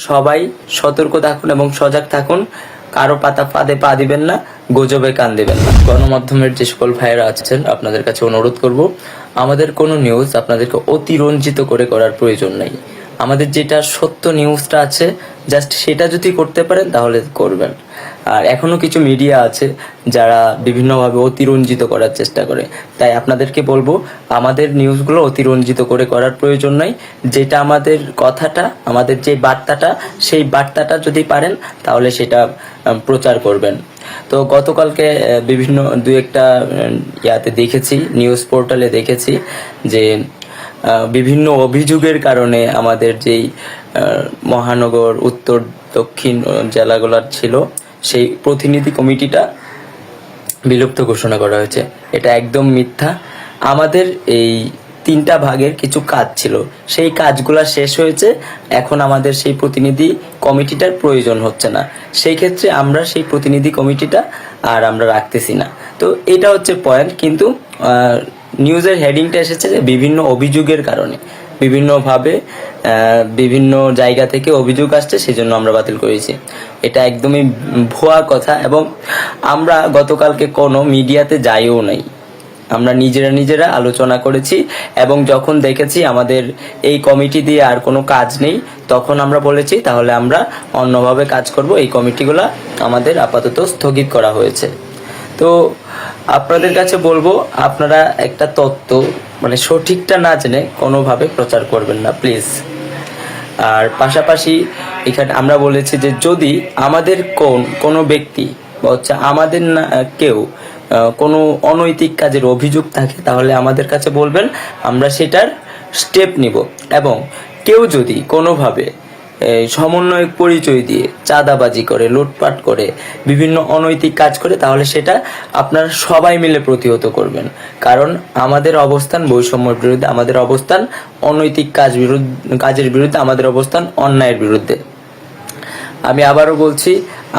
সবাই সতর্ক থাকুন এবং সজাগ থাকুন। কারো পাতা ফাঁদে পা দিবেন না, গুজবে কান দিবেন না। গণমাধ্যমের যে সকল ভাইয়েরা আছেন, আপনাদের কাছে অনুরোধ করব, আমাদের কোনো নিউজ আপনাদেরকে অতিরঞ্জিত করে করার প্রয়োজন নাই। আমাদের যেটা সত্য নিউজটা আছে, জাস্ট সেটা যদি করতে পারেন তাহলে করবেন। আর এখনো কিছু মিডিয়া আছে যারা বিভিন্নভাবে অতিরঞ্জিত করার চেষ্টা করে, তাই আপনাদেরকে বলবো আমাদের নিউজগুলো অতিরঞ্জিত করে করার প্রয়োজন নাই। যেটা আমাদের কথাটা, আমাদের যে বার্তাটা, সেই বার্তাটা যদি পারেন তাহলে সেটা প্রচার করবেন। তো গতকালকে বিভিন্ন দু একটা ইয়াতে দেখেছি, নিউজ পোর্টালে দেখেছি যে বিভিন্ন অভিযোগের কারণে আমাদের যেই মহানগর, উত্তর, দক্ষিণ জেলাগুলোর ছিল, সেই প্রতিনিধি কমিটিটা বিলুপ্ত ঘোষণা করা হয়েছে। এটা একদম মিথ্যা। আমাদের এই 3টা ভাগের কিছু কাজ ছিল, সেই কাজগুলো শেষ হয়েছে। এখন আমাদের সেই প্রতিনিধি কমিটিটার প্রয়োজন হচ্ছে না। সেই ক্ষেত্রে আমরা সেই প্রতিনিধি কমিটিটা আর আমরা রাখতেছি না। তো এটা হচ্ছে পয়েন্ট। কিন্তু নিউজের হেডিংটা এসেছে যে বিভিন্ন অভিযোগের কারণে, বিভিন্নভাবে বিভিন্ন জায়গা থেকে অভিযোগ আসছে, সেজন্য আমরা বাতিল করেছি। এটা একদমই ভুয়া কথা। এবং আমরা গতকালকে কোনো মিডিয়াতে যাইও নাই, আমরা নিজেরা আলোচনা করেছি। এবং যখন দেখেছি আমাদের এই কমিটি দিয়ে আর কোনো কাজ নেই, তখন আমরা বলেছি তাহলে আমরা অন্যভাবে কাজ করব। এই কমিটিগুলো আমাদের আপাতত স্থগিত করা হয়েছে। তো আপনাদের কাছে বলবো, আপনারা একটা তথ্য মানে সঠিকটা না জেনে কোনোভাবে প্রচার করবেন না প্লিজ। আর পাশাপাশি এখানে আমরা বলেছি যে যদি আমাদের কোনো ব্যক্তি বা হচ্ছে আমাদের না কেউ কোনো অনৈতিক কাজের অভিযোগ থাকে, তাহলে আমাদের কাছে বলবেন, আমরা সেটার স্টেপ নিব। এবং কেউ যদি কোনোভাবে সমন্বয়ক পরিচয় দিয়ে চাঁদাবাজি করে, লুটপাট করে, বিভিন্ন অনৈতিক কাজ করে, তাহলে সেটা আপনারা সবাই মিলে প্রতিহত করবেন। কারণ আমাদের অবস্থান বৈষম্যের বিরুদ্ধে, আমাদের অবস্থান অনৈতিক কাজের বিরুদ্ধে, আমাদের অবস্থান অন্যায়ের বিরুদ্ধে। আমি আবারও বলছি,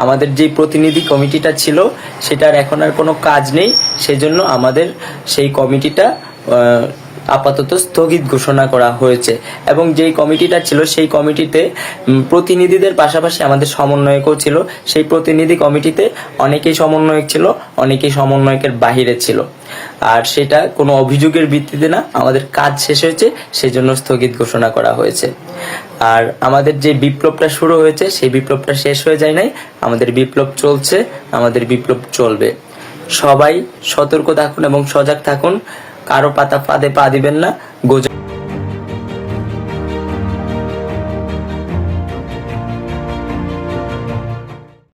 আমাদের যে প্রতিনিধি কমিটিটা ছিল সেটার এখন আর কোনো কাজ নেই, সেজন্য আমাদের সেই কমিটিটা আপাতত স্থগিত ঘোষণা করা হয়েছে। এবং যেই কমিটিটা ছিল সেই কমিটিতে প্রতিনিধিদের পাশাপাশি আমাদের সমন্বয়কও ছিল। সেই প্রতিনিধি কমিটিতে অনেকেই সমন্বয়ক ছিল, অনেকেই সমন্বয়কের বাহিরে ছিল। আর সেটা কোনো অভিযোগের ভিত্তিতে না, আমাদের কাজ শেষ হয়েছে, সেজন্য স্থগিত ঘোষণা করা হয়েছে। আর আমাদের যে বিপ্লবটা শুরু হয়েছে, সেই বিপ্লবটা শেষ হয়ে যায় নাই, আমাদের বিপ্লব চলছে, আমাদের বিপ্লব চলবে। সবাই সতর্ক থাকুন এবং সজাগ থাকুন। কারো পাতা ফাঁদে পা দিবেন না,